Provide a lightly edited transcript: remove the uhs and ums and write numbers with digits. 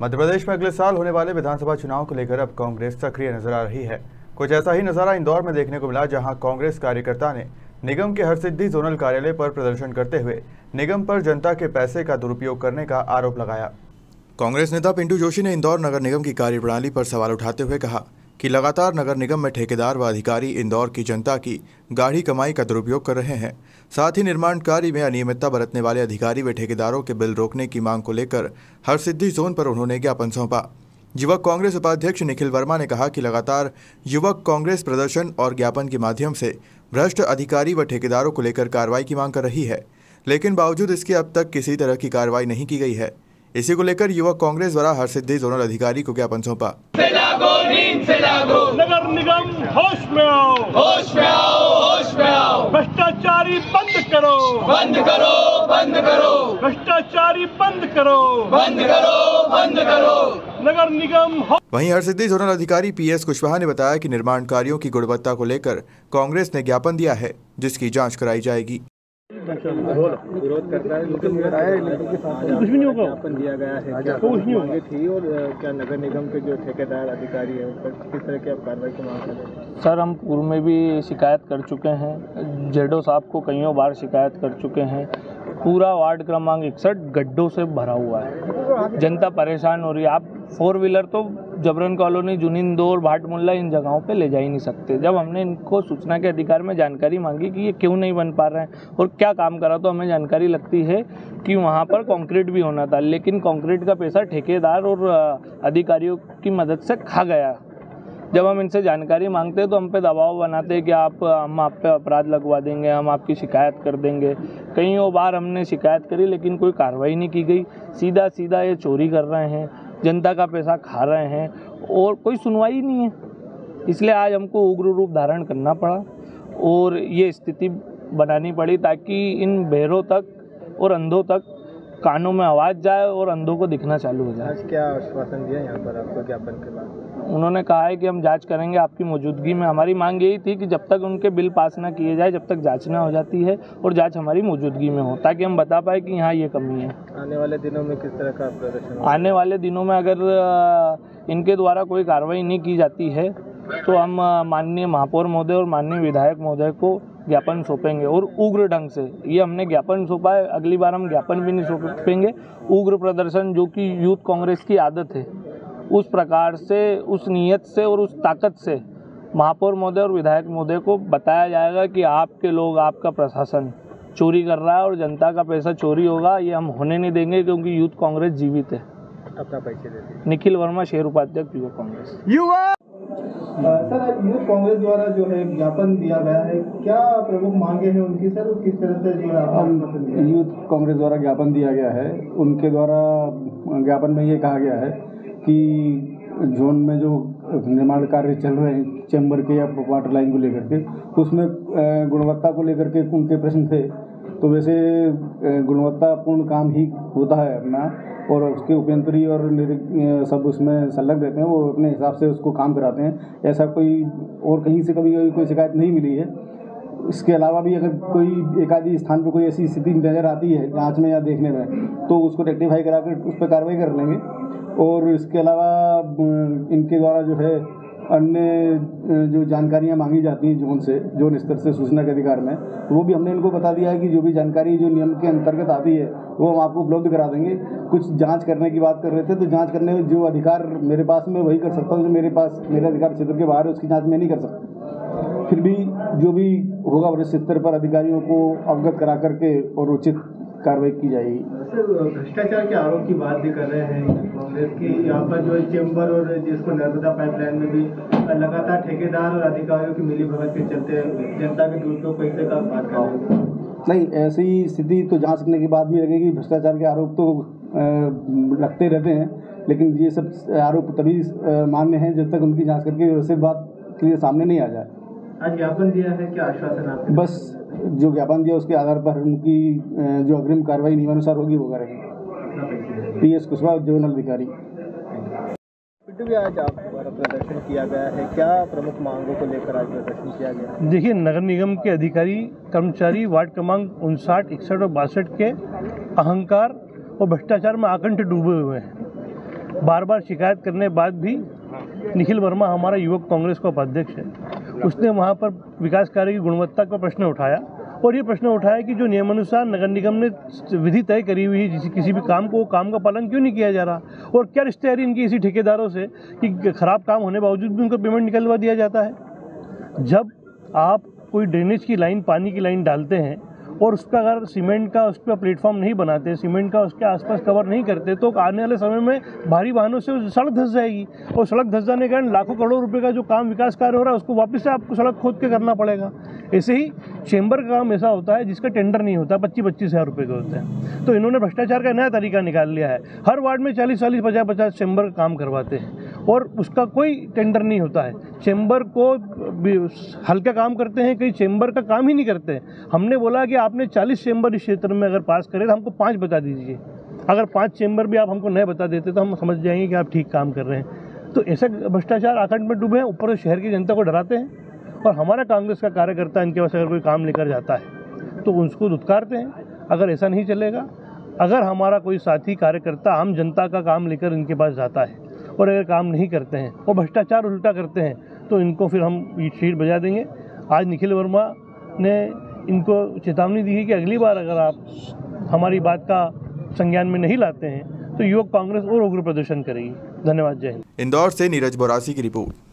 मध्य प्रदेश में अगले साल होने वाले विधानसभा चुनाव को लेकर अब कांग्रेस सक्रिय नजर आ रही है। कुछ ऐसा ही नजारा इंदौर में देखने को मिला, जहां कांग्रेस कार्यकर्ता ने निगम के हरसिद्धि जोनल कार्यालय पर प्रदर्शन करते हुए निगम पर जनता के पैसे का दुरुपयोग करने का आरोप लगाया। कांग्रेस नेता पिंटू जोशी ने इंदौर नगर निगम की कार्यप्रणाली पर सवाल उठाते हुए कहा कि लगातार नगर निगम में ठेकेदार व अधिकारी इंदौर की जनता की गाढ़ी कमाई का दुरुपयोग कर रहे हैं। साथ ही निर्माण कार्य में अनियमितता बरतने वाले अधिकारी व ठेकेदारों के बिल रोकने की मांग को लेकर हरसिद्धि जोन पर उन्होंने ज्ञापन सौंपा। युवक कांग्रेस उपाध्यक्ष निखिल वर्मा ने कहा कि लगातार युवक कांग्रेस प्रदर्शन और ज्ञापन के माध्यम से भ्रष्ट अधिकारी व ठेकेदारों को लेकर कार्रवाई की मांग कर रही है, लेकिन बावजूद इसके अब तक किसी तरह की कार्रवाई नहीं की गई है। इसी को लेकर युवक कांग्रेस द्वारा हरसिद्धि जोनल अधिकारी को ज्ञापन सौंपा। नगर निगम होश में आओ, होश में आओ, होश में आओ। भ्रष्टाचारी बंद करो, बंद करो, बंद करो। भ्रष्टाचारी बंद करो, बंद करो, बंद करो। नगर निगम। वहीं हरसिद्धि जोनल अधिकारी पीएस कुशवाहा ने बताया कि निर्माण कार्यों की गुणवत्ता को लेकर कांग्रेस ने ज्ञापन दिया है, जिसकी जांच कराई जाएगी। विरोध करता है, लेकिन के साथ कुछ भी नहीं होगा। ज्ञापन दिया गया है, क्या कुछ नहीं मांगे थी और क्या नगर निगम के जो ठेकेदार अधिकारी हैं उन पर किस तरह की आप कार्रवाई की मांग कर रहे हैं? सर, हम पूर्व में भी शिकायत कर चुके हैं, जेडो साहब को कईयों बार शिकायत कर चुके हैं। पूरा वार्ड क्रमांक 61 गड्ढों से भरा हुआ है, जनता परेशान हो रही है। आप 4 व्हीलर तो जबरन कॉलोनी, जुनिंदौर, भाटमुल्ला इन जगहों पे ले जा ही नहीं सकते। जब हमने इनको सूचना के अधिकार में जानकारी मांगी कि ये क्यों नहीं बन पा रहे हैं और क्या काम करा, तो हमें जानकारी लगती है कि वहाँ पर कंक्रीट भी होना था, लेकिन कंक्रीट का पैसा ठेकेदार और अधिकारियों की मदद से खा गया। जब हम इनसे जानकारी मांगते हैं तो हम पे दबाव बनाते हैं कि हम आप पे अपराध लगवा देंगे, हम आपकी शिकायत कर देंगे। कईयों बार हमने शिकायत करी, लेकिन कोई कार्रवाई नहीं की गई। सीधा सीधा ये चोरी कर रहे हैं, जनता का पैसा खा रहे हैं और कोई सुनवाई नहीं है। इसलिए आज हमको उग्र रूप धारण करना पड़ा और ये स्थिति बनानी पड़ी ताकि इन बहरों तक और अंधों तक कानों में आवाज़ जाए और अंधों को दिखना चालू हो जाए। आज क्या आश्वासन दिया यहाँ पर आपको ज्ञापन के बाद? उन्होंने कहा है कि हम जांच करेंगे आपकी मौजूदगी में। हमारी मांग यही थी कि जब तक उनके बिल पास ना किए जाए, जब तक जांच ना हो जाती है और जांच हमारी मौजूदगी में हो, ताकि हम बता पाए कि यहाँ ये कमी है। आने वाले दिनों में किस तरह का प्रदर्शन? आने वाले दिनों में अगर इनके द्वारा कोई कार्रवाई नहीं की जाती है तो हम माननीय महापौर महोदय और माननीय विधायक महोदय को ज्ञापन सौंपेंगे और उग्र ढंग से। ये हमने ज्ञापन सौंपा है, अगली बार हम ज्ञापन भी नहीं सौंपेंगे। उग्र प्रदर्शन जो कि यूथ कांग्रेस की आदत है, उस प्रकार से, उस नीयत से और उस ताकत से महापौर महोदय और विधायक महोदय को बताया जाएगा कि आपके लोग, आपका प्रशासन चोरी कर रहा है और जनता का पैसा चोरी होगा। ये हम होने नहीं देंगे, क्योंकि यूथ कांग्रेस जीवित है। अपना परिचय देते। निखिल वर्मा, शहर उपाध्यक्ष युवा कांग्रेस। सर, यूथ कांग्रेस द्वारा जो है ज्ञापन दिया गया है, क्या प्रमुख मांगे हैं उनकी सर, किस तरह से जो है? यूथ कांग्रेस द्वारा ज्ञापन दिया गया है, उनके द्वारा ज्ञापन में ये कहा गया है कि जोन में जो निर्माण कार्य चल रहे हैं चैम्बर के या वाटर लाइन को लेकर के, उसमें गुणवत्ता को लेकर के उनके प्रश्न थे। तो वैसे गुणवत्तापूर्ण काम ही होता है अपना, और उसके उपयंत्री और सब उसमें संलग्न रहते हैं, वो अपने हिसाब से उसको काम कराते हैं। ऐसा कोई और कहीं से कभी कोई शिकायत नहीं मिली है। इसके अलावा भी अगर कोई एक आधी स्थान पर कोई ऐसी स्थिति नज़र आती है जांच में या देखने में, तो उसको रेक्टिफाई करा कर उस पर कार्रवाई कर लेंगे। और इसके अलावा इनके द्वारा जो है अन्य जो जानकारियां मांगी जाती हैं जोन से, जोन स्तर से सूचना के अधिकार में, वो भी हमने इनको बता दिया है कि जो भी जानकारी जो नियम के अंतर्गत आती है वो हम आपको उपलब्ध करा देंगे। कुछ जांच करने की बात कर रहे थे, तो जांच करने में जो अधिकार मेरे पास में वही कर सकता हूँ, जो मेरे अधिकार क्षेत्र के बाहर है उसकी जाँच मैं नहीं कर सकता। फिर भी जो भी होगा वरिष्ठ स्तर पर अधिकारियों को अवगत करा करके और उचित कार्रवाई की जाएगी। सर, भ्रष्टाचार के आरोप की बात भी कर रहे हैं कांग्रेस की, यहाँ पर जो चैम्बर और जिसको नर्मदा पाइपलाइन में भी लगातार ठेकेदार और अधिकारियों की मिलीभगत के चलते जनता के दुरुपयोग पैसे का बात कर रहे हैं। नहीं, ऐसी स्थिति तो जांच करने के बाद भी लगेगी। भ्रष्टाचार के आरोप तो लगते रहते हैं, लेकिन ये सब आरोप तभी मान्य हैं जब तक उनकी जांच करके व्यवस्थित बात क्लियर सामने नहीं आ जाए। आज ज्ञापन दिया है, क्या आश्वासन आपके? बस जो ज्ञापन दिया उसके आधार पर उनकी जो अग्रिम कार्रवाई नियमानुसार होगी वो करेंगे। पीएस कुशवाहा, जोनल अधिकारी। भी आज आप द्वारा प्रदर्शन किया गया है, क्या प्रमुख मांगों को लेकर आज प्रदर्शन किया गया? देखिए, नगर निगम के अधिकारी कर्मचारी वार्ड क्रमांक 59, 61 और 62 के अहंकार और भ्रष्टाचार में आकंठ डूबे हुए हैं। बार बार शिकायत करने के बाद भी निखिल वर्मा हमारा युवक कांग्रेस का उपाध्यक्ष है, उसने वहाँ पर विकास कार्य की गुणवत्ता का प्रश्न उठाया और ये प्रश्न उठाया कि जो नियमानुसार नगर निगम ने विधि तय करी हुई है किसी भी काम को, वो काम का पालन क्यों नहीं किया जा रहा, और क्या रिश्तेदारी इनकी इसी ठेकेदारों से कि खराब काम होने बावजूद भी उनको पेमेंट निकलवा दिया जाता है। जब आप कोई ड्रेनेज की लाइन, पानी की लाइन डालते हैं और उस पर अगर सीमेंट का उस पर प्लेटफॉर्म नहीं बनाते, सीमेंट का उसके आसपास कवर नहीं करते, तो आने वाले समय में भारी वाहनों से सड़क धंस जाएगी और सड़क धंस जाने के कारण लाखों करोड़ रुपए का जो काम विकास कार्य हो रहा है उसको वापस से आपको सड़क खोद के करना पड़ेगा। ऐसे ही चेंबर का काम ऐसा होता है जिसका टेंडर नहीं होता, 25-25 हज़ार रुपये के होते हैं। तो इन्होंने भ्रष्टाचार का नया तरीका निकाल लिया है, हर वार्ड में 40-40, 50-50 चेंबर का काम करवाते हैं और उसका कोई टेंडर नहीं होता है। चेंबर को हल्का काम करते हैं, कई चेंबर का काम ही नहीं करते हैं। हमने बोला कि आपने 40 चेंबर इस क्षेत्र में अगर पास करे तो हमको 5 बता दीजिए, अगर 5 चेंबर भी आप हमको नए बता देते तो हम समझ जाएंगे कि आप ठीक काम कर रहे हैं। तो ऐसा भ्रष्टाचार आखंड में डूबे हैं, ऊपर से शहर की जनता को डराते हैं और हमारा कांग्रेस का कार्यकर्ता इनके पास अगर कोई काम लेकर जाता है तो उसको दुत्कारते हैं। अगर ऐसा नहीं चलेगा, अगर हमारा कोई साथी कार्यकर्ता आम जनता का काम लेकर इनके पास जाता है और अगर काम नहीं करते हैं और भ्रष्टाचार उल्टा करते हैं तो इनको फिर हम शीट बजा देंगे। आज निखिल वर्मा ने इनको चेतावनी दी है कि अगली बार अगर आप हमारी बात का संज्ञान में नहीं लाते हैं तो युवक कांग्रेस और उग्र प्रदर्शन करेगी। धन्यवाद। जय हिंद। इंदौर से नीरज बोरासी की रिपोर्ट।